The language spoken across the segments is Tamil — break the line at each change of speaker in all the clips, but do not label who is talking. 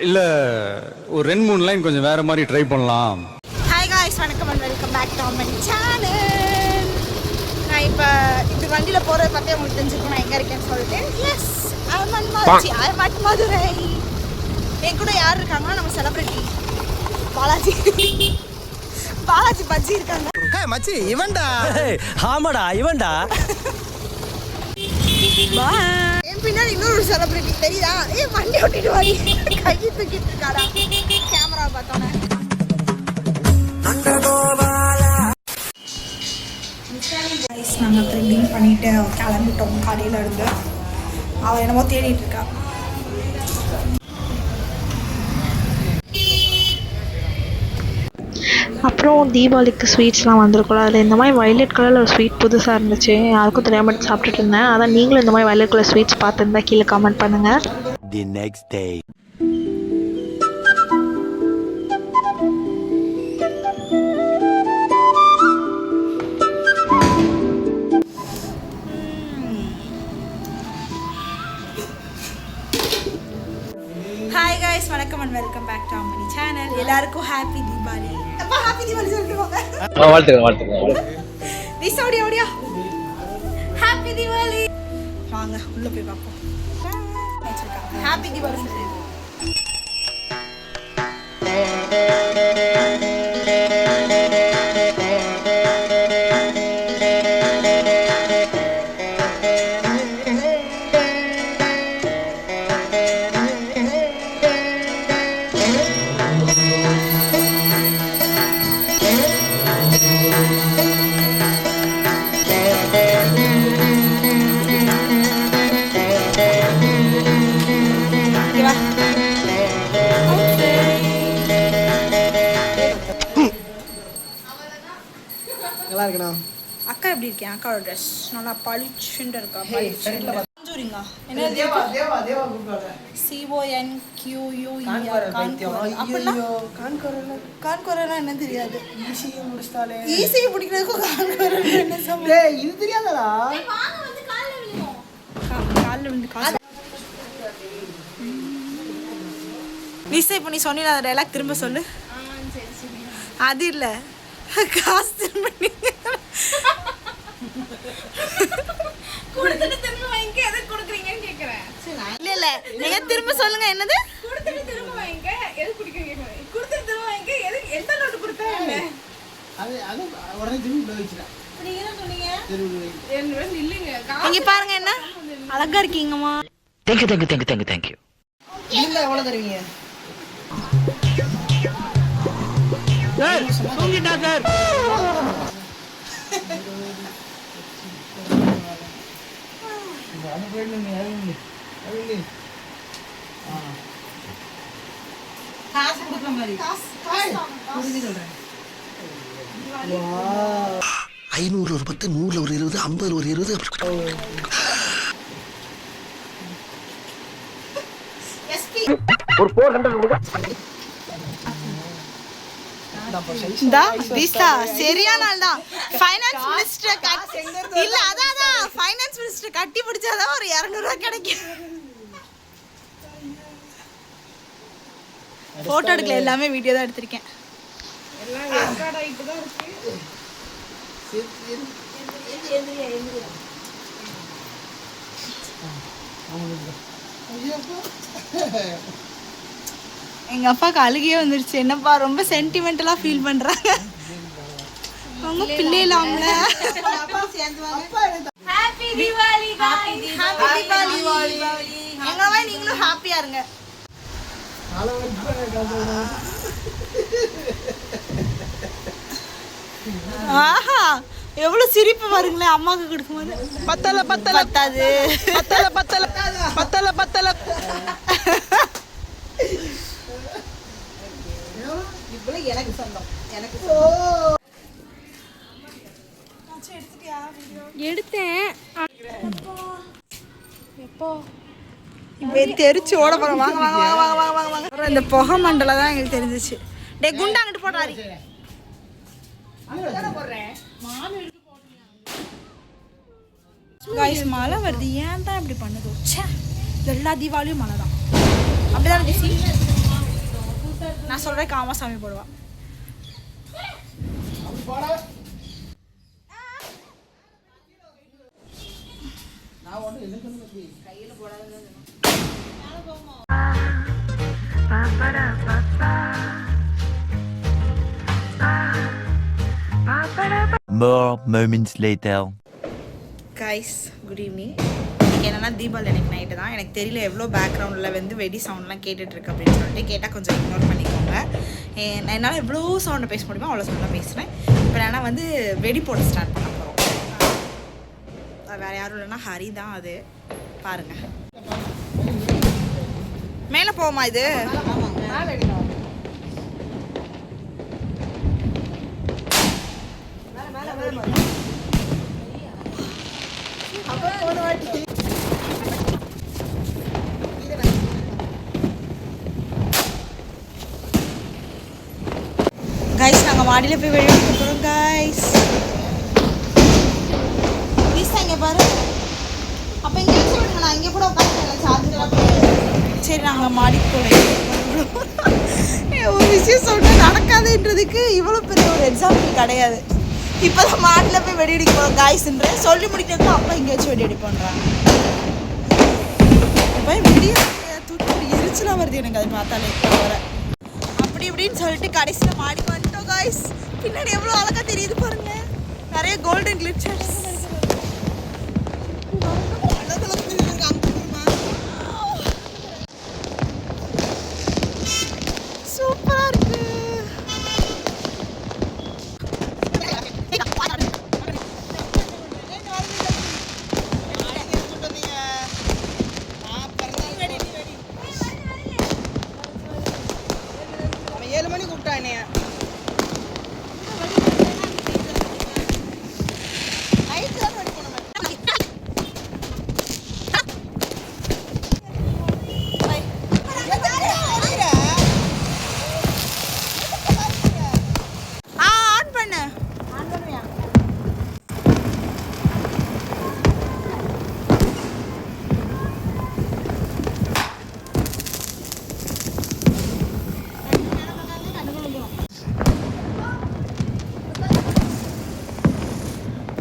இல்ல ஒரு 2-3 லைன் கொஞ்சம் வேற மாதிரி ட்ரை பண்ணலாம்.
ஹாய் காய்ஸ், வணக்கம் and welcome back to my channel. நான் இப்போ இப்படி வண்டியில் போகிறத பார்த்தே உங்களுக்கு தெரிஞ்சுக்கணும் நான் எங்கே இருக்கேன்னு சொல்லிட்டு. Yes, I am at Madurai. என் கூட யார் இருக்காங்கன்னா நம்ம செலிபிரிட்டி பாலாஜி பஜ்ஜி இருக்காங்க.
மச்சி இவன்டா.
ஆமாடா இவன்டா.
என் பின்னாடி இன்னொரு செலிபிரிட்டி தெரியுதா? வண்டி ஓட்டிட்டு வாடி கையை தூக்கிட்டு இருக்காடா கேமரா பார்த்தோன்னே. நாங்கள் த்ரெட்டிங் பண்ணிட்டு கிளம்பிட்டோம் காலையில் இருந்து. அவள் என்னமோ தேடிட்டு இருக்கா.
அப்புறம் தீபாவளிக்கு ஸ்வீட்ஸ்லாம் வந்திருக்கும்ல, அதில் இந்த மாதிரி வயலட் கலரில் ஒரு ஸ்வீட் புதுசாக இருந்துச்சு, யாருக்கும் தெரியாமல் சாப்பிட்டுட்டு இருந்தேன். அதான் நீங்களும் இந்த மாதிரி வயலட் கலர் ஸ்வீட்ஸ் பார்த்துருந்தா கீழே கமெண்ட் பண்ணுங்கள்.
The next day.
Hi guys, வணக்கம் and welcome back to my channel. எல்லாருக்கும் ஹாப்பி தீபாவளி. அப்பா ஹாப்பி தீபாவளி சொல்லிட்டு போங்க.
வாழ்த்துக்கிறேன்.
திஸ் ஓடியா ஹாப்பி தீபாவளி. வாங்க உள்ள போய் பார்ப்போம். ஹாப்பி தீபாவளி சொல்லு.
நல்லா இருக்கா
அக்கா எப்படி இருக்கேன்? அக்காவோட ட்ரெஸ் நல்லா பளிச்சுன்னு இருக்கா. மஞ்சூரிங்க என்ன? கான்கோரனா என்ன தெரியாது. ஈஸியை பிடிக்கிறதுக்கும் கான்கோரனா என்ன சம்பந்தம்?
இது தெரியாதடா.
காலில் வந்து காசு நிசை இப்போ நீ சொன்ன அந்த டைலாக் திரும்ப சொல்லு. அது இல்லை, காசு திரும்ப கொடுத்துட்டு திரும்ப வாங்கிக்க. எதுக்கு கொடுக்குறீங்கன்னு கேட்குறேன். இல்லை இல்லை, நீங்கள் திரும்ப சொல்லுங்க. என்னது? கொடுத்துட்டு திரும்ப வாங்கிக்க. எது குடிக்கிறீங்க கேட்குறேன். கொடுத்துட்டு திரும்ப வாங்கிக்க. எது எந்த நோட்டு கொடுத்தா என்ன?
அது உடனே திரும்பி வச்சுட்டேன்.
இங்க பாருங்க, என்ன அழகா இருக்கீங்கம்மா.
தேங்க்யூ.
இல்ல எவ்வளவு தருவீங்க?
காசு கொடுக்குற மாதிரி.
500 ஒரு 10, 100 ஒரு 20, 50 ஒரு 20.
ஒரு 400
சரியான ஆள் தான். ஃபைனான்ஸ் மினிஸ்டர் இல்ல, அதான் ஃபைனான்ஸ் மினிஸ்டர் கட்டி பிடிச்சாதான் ஒரு 200 ரூபாய் கிடைக்கும். போட்டோ எடுக்கல, எல்லாமே வீடியோ தான் எடுத்திருக்கேன். எங்க அப்பாவுக்கு அழுகையே வந்துருச்சு. என்னப்பா ரொம்ப சென்டிமெண்டலா ஃபீல் பண்றாங்க. அவங்க பிள்ளைலாம்ல. Happy Deepavali guys. Happy Deepavali. எங்கவே நீங்களும் ஹாப்பியா இருங்க. ஆஹா, எவ்வளவு சிரிப்பு பாருங்களேன் அம்மாக்கு கொடுக்கும்போது. பத்தாது. எனக்கு சொந்தம். எனக்கு
எடுத்தேன்.
எப்போ தெரிச்சு ஓட போறோம். வாங்க. இந்த புகை மண்டலம் தான் எங்களுக்கு தெரிஞ்சிச்சு. டே குண்டா அங்கிட்டு போடுறாரு. गाइस மழை வருது. ஏன் தான் இப்படி பண்ணுது? ச்சே, எல்லா தீபாவளியும் மழை தான். அப்படிதான் டிசி. நான் சொல்கிறேன் காமா சாமி போடுவான்.
More moments later.
Guys good evening. என்னன்னா தீபாவளி எனக்கு நைட்டு தான். எனக்கு தெரியல எவ்வளோ பேக்ரவுண்டில் வந்து வெடி சவுண்ட்லாம் கேட்டுட்ருக்கு அப்படின்னு சொல்லிட்டு கேட்டால் கொஞ்சம் இக்னோர் பண்ணிக்கோங்க. நான் என்னால் எவ்வளோ சவுண்டை பேச முடியுமோ அவ்வளோ சவுண்டாக பேசுகிறேன். இப்போ நான் வந்து வெடி போட ஸ்டார்ட் பண்ண போகிறோம். வேறு யாரும் இல்லைன்னா ஹரி தான். அது பாருங்கள். மேலே போவோமா இது? கைஸ் நாங்கள் மாடியில் போய் வெளியே போகிறோம் கைஸ். ப்ளீஸ் இங்கே பாரு. அப்போ இங்கே வச்சு விடுங்க, நான் இங்கே கூட உட்காந்துருக்கேன் சார்ஜெல்லாம். சரி நாங்கள் மாடிக்கு போகிறோம். ஒரு விஷயம் சொன்னால் நடக்காதுன்றதுக்கு இவ்வளோ பெரிய ஒரு எக்ஸாம்பிள் கிடையாது. இப்போ தான் மாடியில் போய் வெடி அடிக்க போகிறோம் காய்ஸ்ன்ற சொல்லி முடிக்கிறப்ப அப்பா இங்கே வச்சு வெடி அடிப்போன்றாங்க. இப்போ வெடிய தூக்கி எரிச்சலாக வருது எனக்கு அதை பார்த்தாலே. வர அப்படி இப்படின்னு சொல்லிட்டு கடைசியில் மாடி வந்துட்டோம் காய்ஸ். பின்னாடி எவ்வளோ அழகாக தெரியுது பாருங்க. நிறைய கோல்டன் கிளிச்சர்ஸ். சூப்பராக இருக்கு.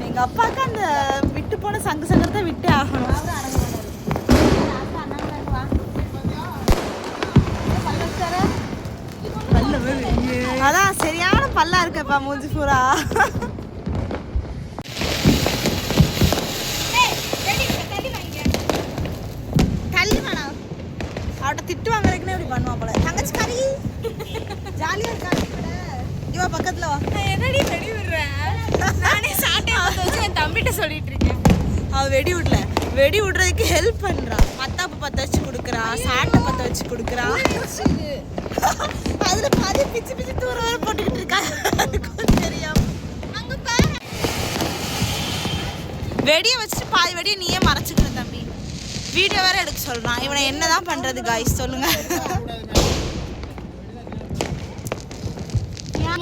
எங்கள் அப்பாவுக்கு அந்த விட்டு போன சங்கு சங்கரத்தை விட்டே ஆகணும். அதான் சரியான பல்லா இருக்கப்பா மூஞ்சி பூரா. தள்ளி வேணாம். அவட்ட திட்டு வாங்குறதுக்குன்னு இப்படி பண்ணுவா போல. தங்கச்சி கறி ஜாலியாக இருக்கா? இவா பக்கத்தில் வா. என்னடி வெடி விடுறேன்? நானே சாட்டை வச்சு என் தம்பிகிட்ட சொல்லிட்டு இருக்கேன். அவள் வெடி விடல, வெடி விடுறதுக்கு ஹெல்ப் பண்ணுறா. மத்தாப்பு பற்ற வச்சு கொடுக்குறா, சாட்டை பற்ற வச்சு கொடுக்குறா. அதில் பாதி பிச்சு பிச்சு தூர வர போட்டுக்கிட்டு இருக்கா. தெரியாம அங்கே பாரு. வெடியை வச்சுட்டு பாதி வெடியை நீயே மறைச்சிக்கிற தம்பி. வீடியோ வேற எடுக்க சொல்கிறான். இவனை என்ன தான் பண்ணுறது காய்ஸ் சொல்லுங்க.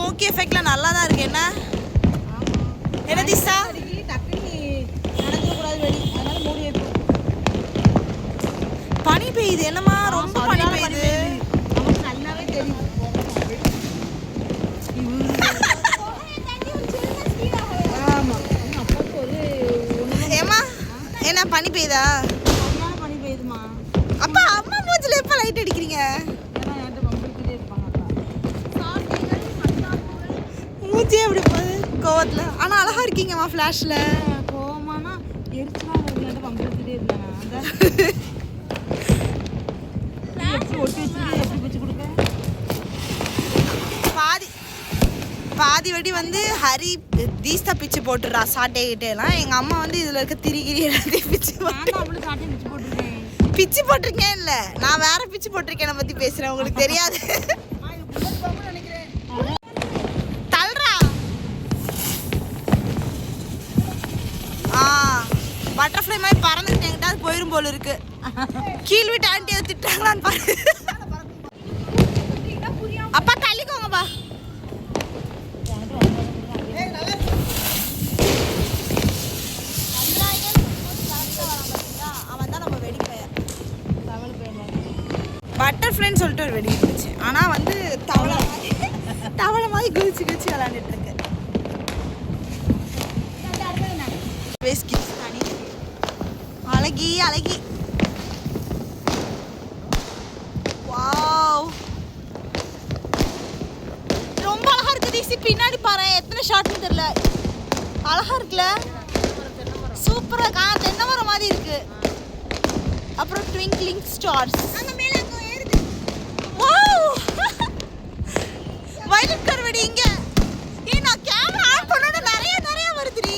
மூக்கி எஃபெக்ட்ல நல்லா தான் இருக்கு. என்ன திசா பனி பெய்யுது. என்னமா ரொம்ப பனி பெய்யுது. நல்லாவே தெரியுது. ஏமா என்ன பனி பெய்யுதா? பனி பெய்யுதுமா. அப்பா அம்மா மூஞ்சில எப்ப லைட் அடிக்கிறீங்க? மூஞ்சியே எப்படி போகுது கோவத்தில். ஆனால் அழகா இருக்கீங்கம்மா ஃப்ளாஷில். கோவமானா எரிச்சலாக வருதுலாட்ட பம்படுத்திட்டே இருந்தாங்க. பாதி வெடி வந்து ஹரி தீஸ்தா பிச்சு போட்டுடுறா சாட்டை கிட்டேலாம். எங்கள் அம்மா வந்து இதில் இருக்க திரிகிரி எல்லாத்தையும் பிச்சு போட்டுருக்கேன். பிச்சு போட்டிருக்கேன் இல்லை, நான் வேற பிச்சு போட்டிருக்கேன். பற்றி பேசுகிறேன், உங்களுக்கு தெரியாது. பட்டர்ஃப்ளை மாதிரி பறந்துட்டு எங்கிட்ட அது போயிரும் போல இருக்கு. கீழ் வீட்டு ஆண்டி அதை திட்டாங்களான்னு பாரு. அப்பா தள்ளிக்கோங்கப்பா. அவன் தான் நம்ம வெடிப்பைய. பட்டர்ஃப்ளைன்னு சொல்லிட்டு ஒரு வெடி இருந்துச்சு. ஆனால் வந்து தவளை மாதிரி குதிச்சு விளாண்டுட்டு இருக்கு. அழகி அழகி. வாவ், ரொம்ப அழகா இருக்கு தீசி. பின்னாடி பாரு எத்தனை ஷாட்னு தெரியல. அழகா இருக்குல்ல, சூப்பரா இருக்கா. தென்னை மரம் மாதிரி இருக்கு. அப்புறம் ட்விங்க்லிங் ஸ்டார்ஸ். வாவ், வயலட் கருவடி இங்க. ஏய், நான் கேமரா ஆன் பண்ணோட நிறைய வருதுடி.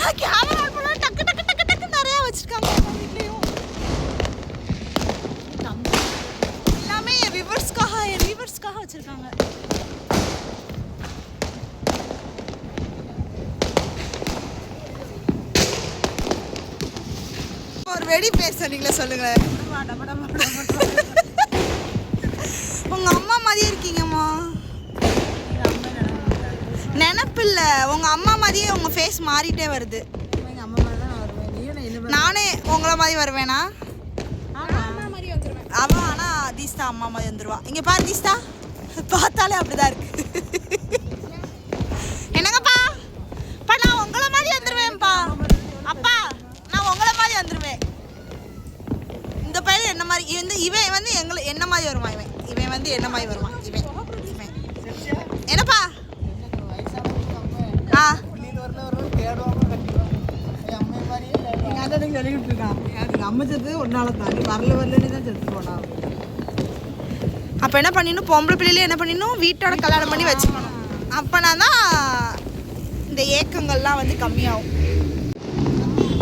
நான் கேமரா ஆன் பண்ணோட டக்கு நிறைய வச்சிருக்காங்க வீட்லயும். எல்லாமே என் வியூவர்ஸ்க்காக வச்சிருக்காங்க. ஒரு வெடி பேர் சொன்னீங்களே, சொல்லுங்க. உங்க அம்மா மாதிரியே இருக்கீங்கம்மா. நினப்பில்ல, உங்க அம்மா மாதிரியே உங்க ஃபேஸ் மாறிட்டே வருது. நானே உங்களை மாதிரி வருவேனா? அவன் ஆனா தீஸ்தா அம்மா மாதிரி வந்துருவா. இங்க பாரு தீஸ்தா, பார்த்தாலே அப்படிதான் இருக்கு. என்னங்கப்பா? நான் உங்களை மாதிரி வந்துருவேன்ப்பா. அப்பா, நான் உங்களை மாதிரி வந்துருவேன். இந்த பையன் என்ன மாதிரி இவன் வந்து என்ன மாதிரி வருவான். இவன் வந்து என்ன மாதிரி வருவான். இவன் என்னப்பா? அப்ப என்ன பண்ணிடணும், பொம்பளை பிள்ளையில என்ன பண்ணிடணும், வீட்டோட கல்யாணம் பண்ணி வச்சுக்கணும். அப்பனா தான் இந்த ஏக்கங்கள்லாம் வந்து கம்மியாகும்.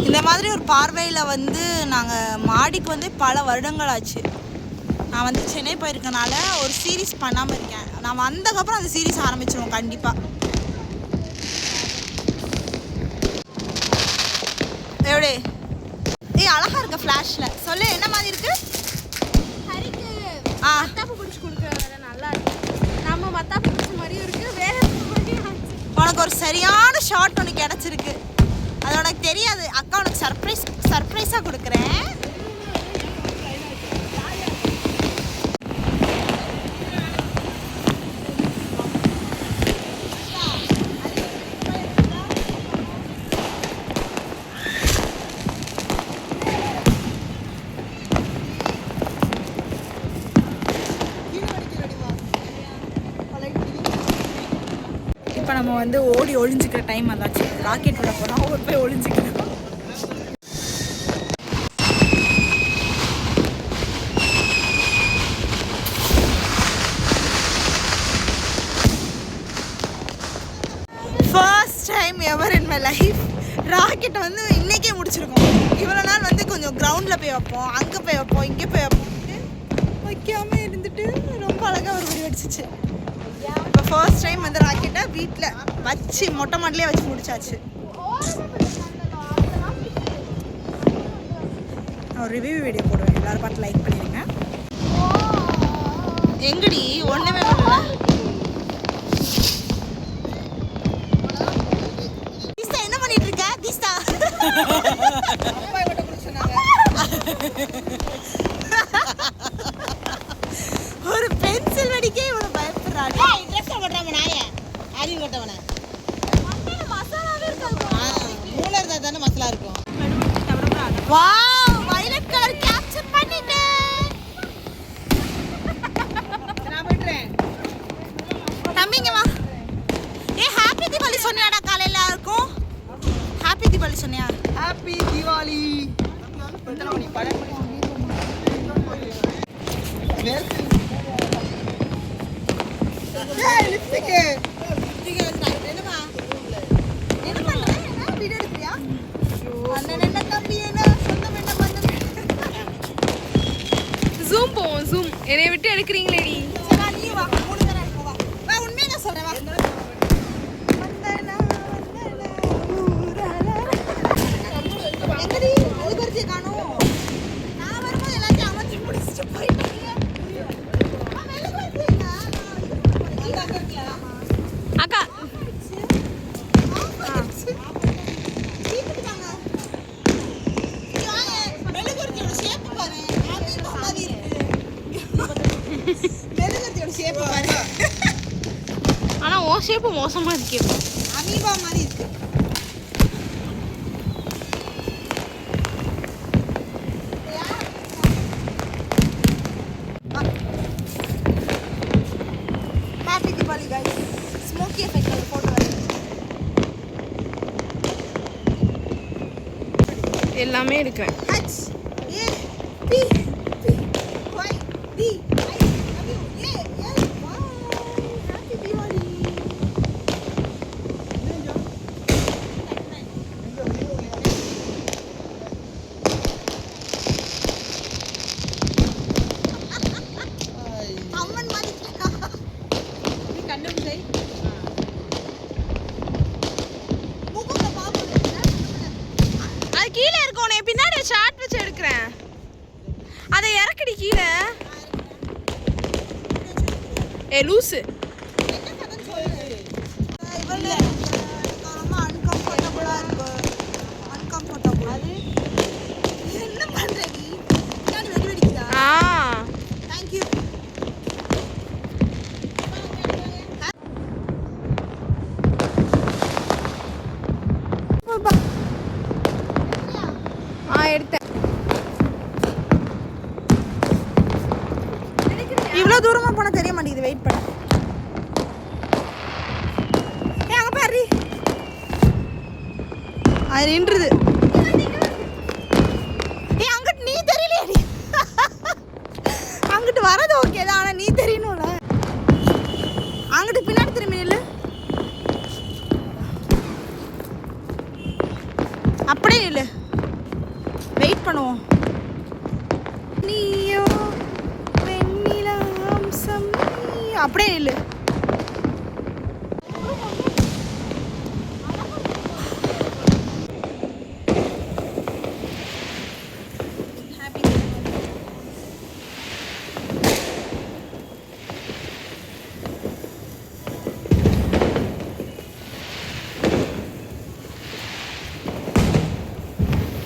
இந்த மாதிரி ஒரு பார்வையில் வந்து நாங்கள் மாடிக்கு வந்து பல வருடங்கள் ஆச்சு. நான் வந்து சென்னை போயிருக்கனால ஒரு சீரீஸ் பண்ணாமல் இருக்கேன். நான் வந்ததுக்கப்புறம் அந்த சீரீஸ் ஆரம்பிச்சிருவோம் கண்டிப்பாக. எப்படி? ஏய், அழகா இருக்க ஃப்ளாஷ்ல. சொல்லு, என்ன மாதிரி இருக்கு?
ஹரிக்கு மத்தாப்பு பிடிச்சி கொடுக்குற நல்லா இருக்கு. நம்ம மத்தாப்பு பிடிச்ச மாதிரியும் இருக்கு, வேற மாதிரியும்.
உனக்கு ஒரு சரியான ஷாட் ஒன்று கிடச்சிருக்கு. அது உனக்கு தெரியாது. அக்கா உனக்கு சர்ப்ரைஸாக கொடுக்குறேன். இப்போ நம்ம வந்து ஓடி ஒளிஞ்சிக்கிற டைம் அதாச்சு. ராக்கெட் விட போனால் ஓடி போய் ஒளிஞ்சிக்கணும். First time ever in my life ராக்கெட்டை வந்து இன்றைக்கே முடிச்சிருக்கோம். இவ்வளோ நாள் வந்து கொஞ்சம் கிரவுண்டில் போய் வைப்போம், அங்கே போய் வைப்போம், இங்கே போய் வைப்போம்ட்டு வைக்காமல் இருந்துட்டு ரொம்ப அழகாக ஒரு வீடியோ அடிச்சிச்சு. இப்போ ஃபர்ஸ்ட் டைம் வந்து ராக்கெட்டை வீட்டில் வச்சு மொட்டை மாடலே வச்சு முடிச்சாச்சு. ஒரு ரிவ்யூ வீடியோ போடுவேன், எல்லாரும் பார்த்து லைக் பண்ணிடுங்க. எங்கடி ஒன்றுமே பண்ணல. தீஸ்தா என்ன பண்ணிட்டு இருக்க? தீஸ்தா ஒரு பென்சில் வெடிக்கே இவ்வளோ பயப்படுறாங்க. மசாலா இருக்கும். வாவ், வயலட் கலர் கேப்சர் பண்ணிட்டேன். நான் பண்றேன். தம்பிங்கம்மா, ஏ ஹாப்பி தீபாவளி சொன்னியாடா காலையில இருக்கும்? ஹாப்பி தீபாவளி சொன்னியா?
ஹாப்பி தீபாவளி.
ஜூம் போவோம், ஜூம். என்னை விட்டு எடுக்கிறீங்களேடி. அக்கா
மெழுகுவர்த்தியோட ஷேப் பாரு.
உன் ஷேப்பு மோசமாக இருக்கே.
அமீபா மாதிரி இருக்கு. Happy Deepavali guys. Smoky effect அது போட்டு வரேன்.
எல்லாமே இருக்கிறேன்.
H A P P Y D I W A L Y. Happy Deepavali. அம்மன் மாதிரி இருக்கா? நீ கண்டுபிடி. மூக்குல பாம்பு இருக்குடா.
அது கீழே இருக்கும். உன்னை பின்னாடி ஷார்ட் வச்சு எடுக்கிறேன். அதை இறக்கடி கீழே. ஏ லூசு.
இவளே ரொம்ப அன்கம்ஃபர்டபுளா இருக்கு. அன்கம்ஃபர்டபுள். அது என்ன பண்ற நீ? நான் வெடி வெடிக்குதா?
ஆ
Thank you.
எடுத்தேன்.
இவ்வளோ தூரமா போனா தெரிய மாட்டேங்குது. வெயிட் பண்ண. ஏய் அங்க பாரு. அது நின்றுது. ஏய் அங்கிட்டு நீ தெரியலையேடி. அங்கிட்டு வரது ஓகே தான், ஆனா நீ தெரியணும்ல. அங்கிட்டு பின்னாடி திரும்பி நில்லு. அப்படியே நில்லு. வெயிட் பண்ணுவோம். நீயோ வெண்ணிலா அம்சம் நீயோ. அப்படியே நில்லு.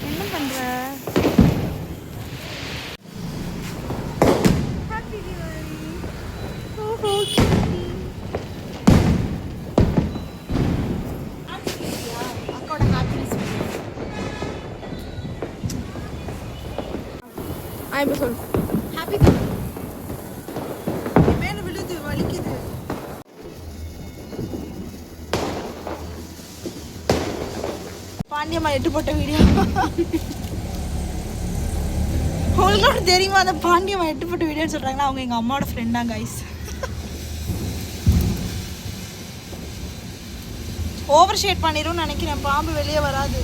என்ன பண்ற? ஹாப்பி தீபாவளி. ஓஹோ அக்காவோட ஹாப்பினஸ்.
இப்போ சொல்லு.
ஹாப்பி தீபாவளி. மேல விழுது வலிக்குது. பாண்டியம்மா எட்டு போட்ட வீடியோ உங்களுக்கு தெரியுமா? அந்த பாண்டியம்மா எட்டு போட்ட வீடியோன்னு சொல்றாங்களா, அவங்க எங்க அம்மாவோட ஃப்ரெண்டா கைஸ். ஓவர் ஷேட் பண்ணிடும்னு நினைக்கிறேன். பாம்பு வெளியே வராது.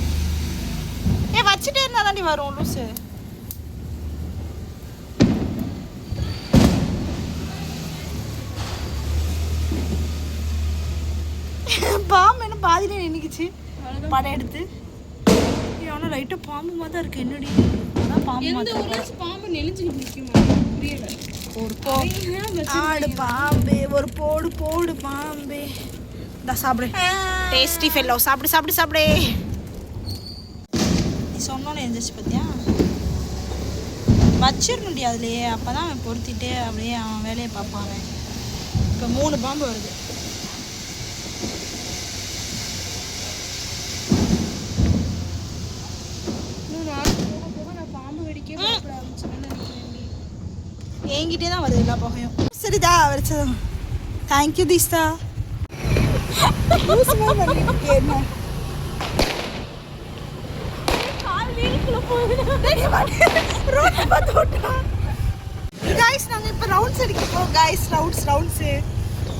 ஏன் வச்சுட்டே இருந்தா தாண்டி வரும் லூசு. பாம்பு என்ன பாதியில நின்னுக்குச்சு படம் எடுத்து. ஆனால் லைட்டாக பாம்பு மாதிரி தான் இருக்கு. என்னடி அதான் பாம்பு மாதிரி.
பாம்பு நெளிஞ்சுக்கிட்டு நிற்குமா? புரியல.
ஒரு ஆடு பாம்பு, ஒரு போடு போடு பாம்பு. இந்த சாப்பிடு. Tasty fellow. சாப்பிடு சாப்பிடு சாப்பிடு. நீ சொன்னோன்னு எழுந்திரிச்சு பார்த்தியா? வச்சிடணுடி அதுலேயே. அப்போ தான் அவன் பொருத்திட்டு அப்படியே அவன் வேலையை பார்ப்பான். அவன் இப்போ 3 பாம்பு வருது. என்கிட்டே தான் வருது எல்லா புகையும். சரிதா வரைச்சதும். தேங்க்யூ தீஸ்தா. என்ன கைஸ் நாங்கள் இப்போ ரவுண்ட்ஸ் அடிக்க போகிறோம் கைஸ். ரவுண்ட்ஸு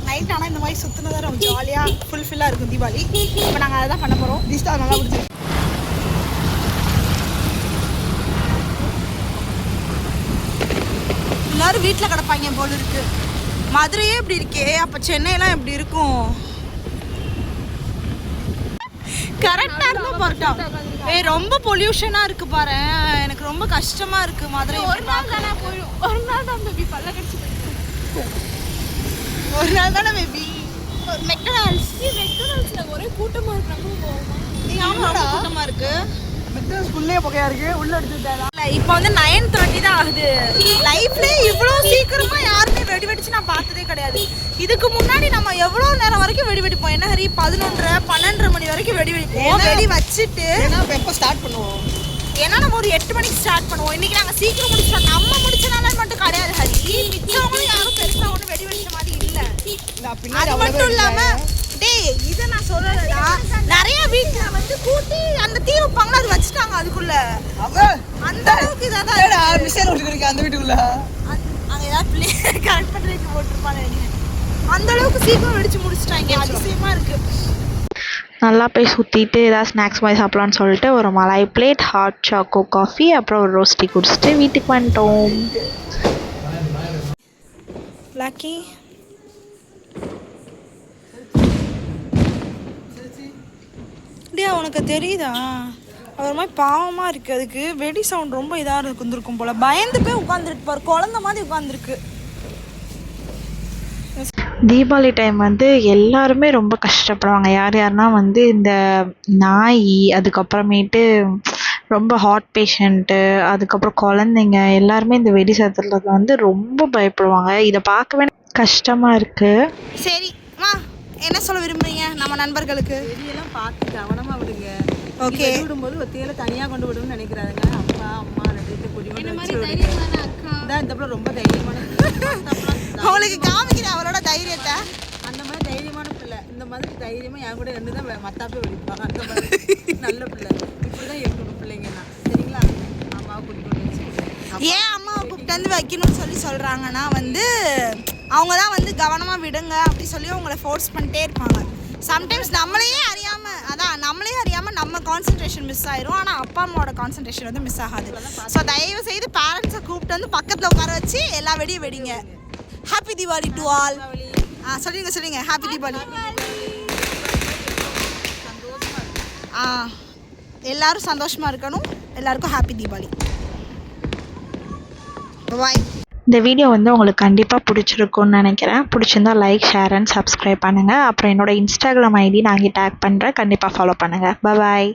நைட் ஆனால் இந்த மாதிரி சுற்றினதான் ரொம்ப ஜாலியாக ஃபுல்ஃபில்லாக இருக்கும் தீபாவளி. இப்போ நாங்கள் அதை தான் பண்ண போகிறோம். தீஸ்தா நல்லா பிடிச்சிருக்கு. எல்லாரும் வீட்டில் கிடப்பாங்க போல இருக்கு. மதுரையே இப்படி இருக்கே, அப்போ சென்னையெல்லாம் எப்படி இருக்கும்? கரெக்டாக இருந்தால் போட்டோம். ரொம்ப பொல்யூஷனாக இருக்குது பாரு. எனக்கு ரொம்ப கஷ்டமாக இருக்குது மதுரை.
ஒரு நாள் தானே போயிடும். ஒரு நாள் தான் பேபி பல்ல கடிச்சு போயிடும்.
ஒரு நாள் தானே பேபி. மெக்டொனால்ட்ஸ்.
மெக்டொனால்ட்ஸில் ஒரே கூட்டமாக இருக்கிறாங்க.
கூட்டமாக இருக்கு.
ஸ்கூல்லே புகையா இருக்கு உள்ள எடுத்துட்டாங்க.
இப்போ வந்து 9:30 தான் ஆகுது. லைஃப்ல இவ்வளோ சீக்கிரமா யாருமே வெடி வெடிச்சு நான் பார்த்ததே கிடையாது. இதுக்கு முன்னாடி நம்ம எவ்வளோ நேரம் வரைக்கும் வெடி வெடிப்போம்? என்ன ஹரி 11:30 மணி வரைக்கும் வெடி வெடிப்போம். வெடி வச்சுட்டு
எப்போ ஸ்டார்ட் பண்ணுவோம்?
ஏன்னா நம்ம ஒரு 8 மணிக்கு ஸ்டார்ட் பண்ணுவோம். இன்னைக்கு நாங்கள் சீக்கிரம் முடிச்சிட்டோம். நம்ம முடிச்சனால மட்டும் கிடையாது ஹரி, மிச்சவங்களும் யாரும் பெருசாக ஒன்றும் வெடி வெடிச்ச மாதிரி இல்லை. அது மட்டும் இல்லாம டேய் இதை நான் சொல்லலடா, நிறைய வீட்டுல வந்து கூட்டி அந்த தீ வைப்பாங்களா, அது வச்சுட்டாங்க அதுக்குள்ள. அந்த அளவுக்கு இதான்
மிஷின் ஓட்டு அந்த வீட்டுக்குள்ள
அங்க ஏதாவது பிள்ளை கரெக்ட் பண்ணுறதுக்கு போட்டிருப்பாங்க நினைக்கிறேன். அந்த அளவுக்கு சீக்கிரம் வெடிச்சு முடிச்சிட்டாங்க. அதிசயமா இருக்கு.
நல்லா போய் சுற்றிட்டு ஏதாவது ஸ்நாக்ஸ் மாதிரி சாப்பிட்லான்னு சொல்லிட்டு ஒரு malai plate, hot choco coffee, அப்புறம் ஒரு ரோஸ்டி குடிச்சிட்டு வீட்டுக்கு வந்துட்டோம்.
லக்கி டே உனக்கு தெரியுதா, ஒரு மாதிரி பாவமாக இருக்குது. அதுக்கு வெடி சவுண்ட் ரொம்ப இதாக இருந்துருக்கும் போல். பயந்து போய் உட்காந்துருக்கு பாரு, குழந்த மாதிரி உட்காந்துருக்கு.
தீபாவளி டைம் வந்து எல்லாருமே ரொம்ப கஷ்டப்படுவாங்க. யாருன்னா வந்து இந்த நாய், அதுக்கப்புறமேட்டு ரொம்ப ஹார்ட் பேஷண்ட்டு, அதுக்கப்புறம் குழந்தைங்க எல்லாருமே இந்த வெடி சத்தத்தில் வந்து ரொம்ப பயப்படுவாங்க. இதை பார்க்கவே கஷ்டமாக இருக்குது.
சரி என்ன சொல்ல விரும்புறீங்க நம்ம நண்பர்களுக்கு?
வெளியெல்லாம் பார்த்து கவனமாக விடுங்க.
ஓகே,
விடும்போது ஒத்தையில தனியாக கொண்டு விடணும்னு நினைக்கிறாங்க. அப்பா அம்மா 2 பேரும் கொடி
இந்த
கொண்டு
மாதிரி
வச்சு
தைரியமான அக்கா
விடுங்க. இந்த பிள்ளை ரொம்ப தைரியமான
அவங்களுக்கு காமிக்கிறேன் அவளோட தைரியத்தை.
அந்த மாதிரி தைரியமான பிள்ளை. இந்த மாதிரி தைரியமா என் கூட இருந்து தான் மத்தாப்பே வெடிப்பாங்க. அந்த மாதிரி நல்ல பிள்ளை. இப்படிதான் இருக்கணும் பிள்ளைங்கன்னா, சரிங்களா? அம்மாவை கூட்டிட்டு வச்சு
ஏன் அம்மாவை கூப்பிட்டு வந்து வைக்கணும்னு சொல்கிறாங்கன்னா வந்து அவங்க தான் வந்து கவனமாக விடுங்க அப்படி சொல்லி அவங்கள ஃபோர்ஸ் பண்ணிட்டே இருப்பாங்க. சம்டைம்ஸ் நம்மளையே அறியாமல் நம்ம கான்சன்ட்ரேஷன் மிஸ் ஆயிரும். ஆனால் அப்பா அம்மாவோட கான்சன்ட்ரேஷன் வந்து மிஸ் ஆகாது. ஸோ தயவு செய்து பேரண்ட்ஸை கூப்பிட்டு வந்து பக்கத்தில் உட்கார வச்சு எல்லா வெடியும் வெடிங்க. Happy Deepavali to all. சொல்லுங்க ஹாப்பி தீபாவளி. எல்லாரும் சந்தோஷமாக இருக்கணும். எல்லாருக்கும் ஹாப்பி தீபாவளி. பாய்.
இந்த வீடியோ வந்து உங்களுக்கு கண்டிப்பாக பிடிச்சிருக்குன்னு நினைக்கிறேன். பிடிச்சிருந்தா லைக், ஷேர் அண்ட் சப்ஸ்கிரைப் பண்ணுங்கள். அப்புறம் என்னோடய இன்ஸ்டாகிராம் ஐடி நான் இங்கே டேக் பண்ணுறேன். கண்டிப்பாக ஃபாலோ பண்ணுங்கள். பாய்.